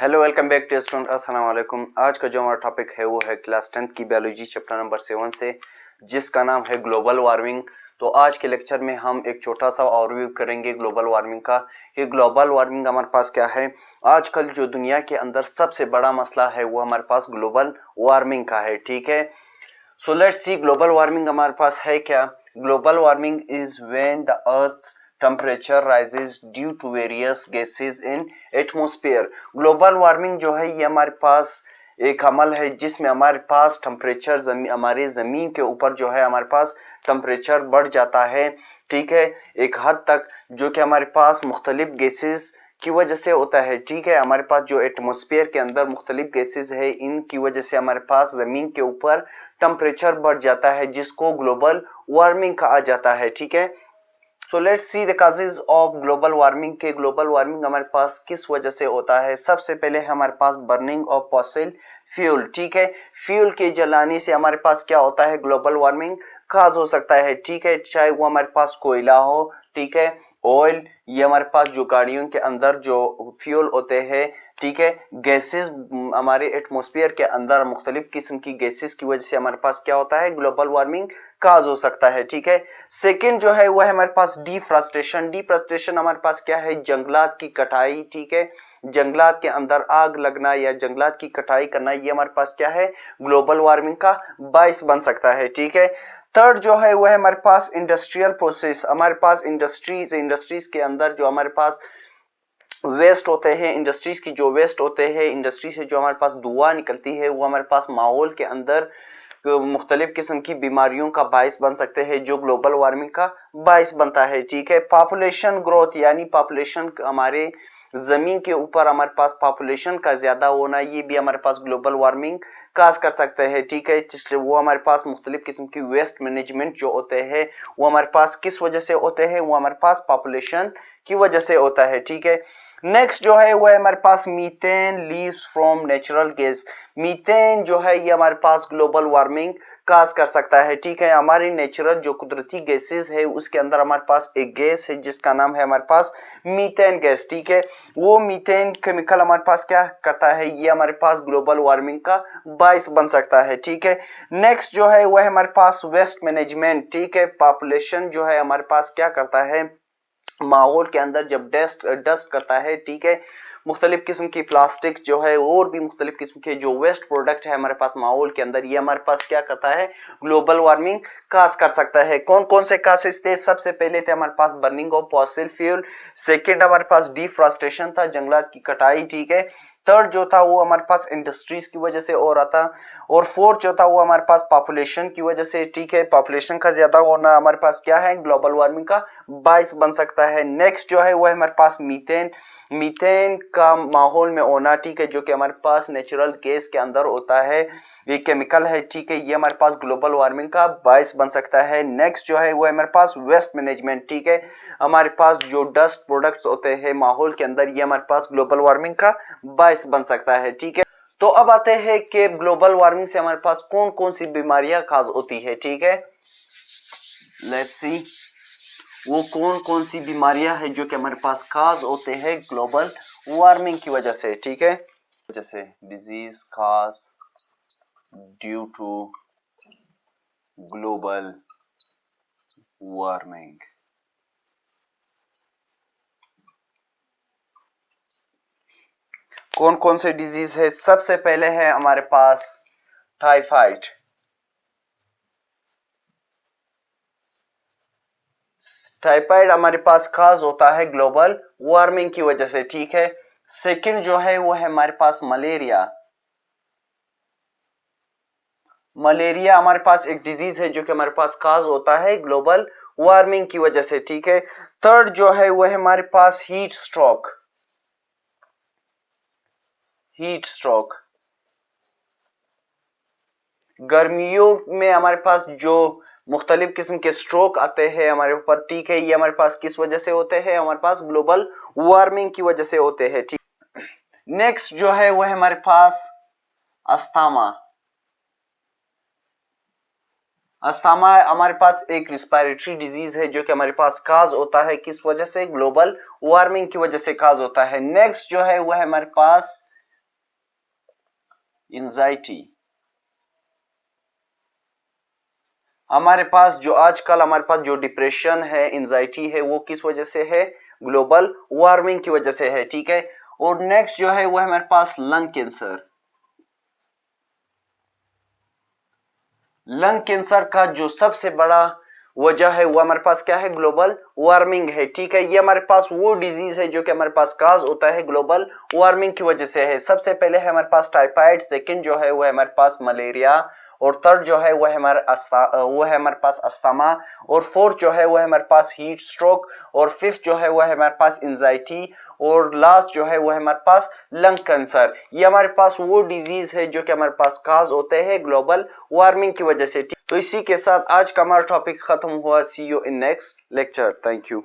Hello welcome back to student अस्सलाम वालेकुम। आज का जो हमारा टॉपिक है वो है क्लास 10th की बायोलॉजी चैप्टर नंबर 7 से, जिसका नाम है ग्लोबल वार्मिंग। तो आज के लेक्चर में हम एक छोटा सा ओवरव्यू करेंगे ग्लोबल वार्मिंग का कि ग्लोबल वार्मिंग हमारे पास क्या है। आजकल जो दुनिया के अंदर सबसे बड़ा मसला है वो हमारे पास ग्लोबल वार्मिंग का है, ठीक है। So let's see global warming हमारे पास है क्या। Global warming is when the earth's temperature rises due to various gases in atmosphere. Global warming जो है ये हमारे पास एक अमल है जिसमें हमारे पास टेम्परेचर हमारे ज़मीन के ऊपर जो है हमारे पास टेम्परेचर बढ़ जाता है, ठीक है, एक हद तक, जो कि हमारे पास मुख्तलिफ गैसेस की वजह से होता है, ठीक है। हमारे पास जो एटमॉस्फेयर के अंदर मुख्तलिफ गैसेस है, इनकी वजह से हमारे पास ज़मीन के ऊपर टेम्परेचर बढ़ जाता है, जिसको ग्लोबल वार्मिंग कहा जाता है, ठीक है। So let's see the causes of global warming के ग्लोबल वार्मिंग हमारे पास किस वजह से होता है। सबसे पहले हमारे पास बर्निंग ऑफ फॉसिल फ्यूल, ठीक है। फ्यूल के जलाने से हमारे पास क्या होता है, ग्लोबल वार्मिंग काज हो सकता है, ठीक है। चाहे वो हमारे पास कोयला हो, ठीक है, ऑयल, ये हमारे पास जो गाड़ियों के अंदर जो फ्यूल होते हैं, ठीक है, गैसेस हमारे एटमॉस्फेयर के अंदर मुख्तलिफ किस्म की गैसेस की वजह से हमारे पास क्या होता है, ग्लोबल वार्मिंग काज हो सकता है, ठीक है। सेकंड जो है वो है हमारे पास डिफॉरेस्टेशन। डिफॉरेस्टेशन हमारे पास क्या है, जंगलात की कटाई, ठीक है, जंगलात के अंदर आग लगना या जंगलात की कटाई करना, ये हमारे पास क्या है, ग्लोबल वार्मिंग का बायस बन सकता है, ठीक है। थर्ड जो है वो है हमारे पास इंडस्ट्रियल प्रोसेस। हमारे पास इंडस्ट्रीज के अंदर जो हमारे पास वेस्ट होते हैं, इंडस्ट्रीज की जो वेस्ट होते हैं, इंडस्ट्री से जो हमारे पास धुआं निकलती है, वो हमारे पास माहौल के अंदर मुख्तलिफ किस्म की बीमारियों का बायस बन सकते हैं, जो ग्लोबल वार्मिंग का बायस बनता है, ठीक है। पॉपुलेशन ग्रोथ, यानी पॉपुलेशन हमारे जमीन के ऊपर हमारे पास पॉपुलेशन का ज्यादा होना, ये भी हमारे पास ग्लोबल वार्मिंग काज कर सकते हैं, ठीक है। वो हमारे पास मुख्तलिफ किस्म की वेस्ट मैनेजमेंट जो होते हैं वो हमारे पास किस वजह से होते हैं, वो हमारे पास पॉपुलेशन की वजह से होता है, ठीक है। नेक्स्ट जो है वो है हमारे पास methane leaves from natural gas. Methane जो है ये हमारे पास ग्लोबल वार्मिंग काज कर सकता है, ठीक है। हमारी नेचुरल जो कुदरती गैसेस है उसके अंदर हमारे पास एक गैस है जिसका नाम है हमारे पास मीथेन गैस, ठीक है। वो मीथेन केमिकल हमारे पास क्या करता है, ये हमारे पास ग्लोबल वार्मिंग का बायस बन सकता है, ठीक है। नेक्स्ट जो है वो है हमारे पास वेस्ट मैनेजमेंट, ठीक है। पॉपुलेशन जो है हमारे पास क्या करता है, माहौल के अंदर जब डस्ट करता है, ठीक है, मुख्तलिफ किस्म की प्लास्टिक जो है और भी मुख्तलिफ किस्म के जो वेस्ट प्रोडक्ट है हमारे पास माहौल के अंदर, ये हमारे पास क्या करता है, ग्लोबल वार्मिंग काज कर सकता है। कौन कौन से कासेस थे, सबसे पहले थे हमारे पास burning of fossil fuel, second हमारे पास डिफॉरेस्टेशन था, जंगलात की कटाई, ठीक है। थर्ड जो था वो हमारे पास इंडस्ट्रीज की वजह से हो रहा था, और फोर्थ जो था वो हमारे पास पॉपुलेशन की वजह से, ठीक है, पॉपुलेशन का ज्यादा होना हमारे पास क्या है, ग्लोबल वार्मिंग का बायस बन सकता है। नेक्स्ट जो है वो है हमारे पास मीथेन। मीथेन का माहौल में होना, ठीक है, जो कि हमारे पास नेचुरल गैस के अंदर होता है, ये केमिकल है, ठीक है, ये हमारे पास ग्लोबल वार्मिंग का बायस बन सकता है। नेक्स्ट जो है वो है हमारे पास वेस्ट मैनेजमेंट, ठीक है, हमारे पास जो डस्ट प्रोडक्ट्स होते हैं माहौल के अंदर, ये हमारे पास ग्लोबल वार्मिंग का बायस बन सकता है, ठीक है। तो अब आते हैं कि ग्लोबल वार्मिंग से हमारे पास कौन कौन सी बीमारियां काज होती है, ठीक है। लेट्स सी वो कौन कौन सी बीमारियां हैं जो कि हमारे पास काज होते हैं ग्लोबल वार्मिंग की वजह से, ठीक है। जैसे disease cause due to global warming. कौन कौन से डिजीज है, सबसे पहले है हमारे पास टाइफाइड। टाइफाइड हमारे पास काज होता है ग्लोबल वार्मिंग की वजह से, ठीक है। सेकंड जो है वो है हमारे पास मलेरिया। मलेरिया हमारे पास एक डिजीज है जो कि हमारे पास काज होता है ग्लोबल वार्मिंग की वजह से, ठीक है। थर्ड जो है वो है हमारे पास हीट स्ट्रोक। हीट स्ट्रोक गर्मियों में हमारे पास जो मुख्तलिफ किस्म के स्ट्रोक आते हैं हमारे ऊपर, ठीक है, ये हमारे पास किस वजह से होते हैं, हमारे पास ग्लोबल वार्मिंग की वजह से होते हैं, ठीक। नेक्स्ट जो है वो है हमारे पास अस्थमा। अस्थमा हमारे पास एक रिस्पिरेटरी डिजीज है जो कि हमारे पास काज होता है किस वजह से, ग्लोबल वार्मिंग की वजह से काज होता है। नेक्स्ट जो है वो है हमारे पास एंजाइटी। हमारे पास जो आजकल हमारे पास जो डिप्रेशन है, एंजाइटी है, वो किस वजह से है? ग्लोबल वार्मिंग की वजह से है, ठीक है। और नेक्स्ट जो है वो है हमारे पास लंग कैंसर। लंग कैंसर का जो सबसे बड़ा वजह है वो हमारे पास क्या है? ग्लोबल वार्मिंग है, ठीक है। ये हमारे पास वो डिजीज है जो कि हमारे पास काज होता है ग्लोबल वार्मिंग की वजह से है। सबसे पहले है हमारे पास टाइफाइड, सेकंड जो है वो है हमारे पास मलेरिया, और थर्ड जो है वो है हमारे पास अस्थमा, और फोर्थ जो है वो है हमारे पास हीट स्ट्रोक, और फिफ्थ जो है वो है हमारे पास एंजाइटी, और लास्ट जो है वो है हमारे पास लंग कैंसर। ये हमारे पास वो डिजीज है जो कि हमारे पास काज होते हैं ग्लोबल वार्मिंग की वजह से। तो इसी के साथ आज का हमारा टॉपिक खत्म हुआ। See you in next lecture. Thank you.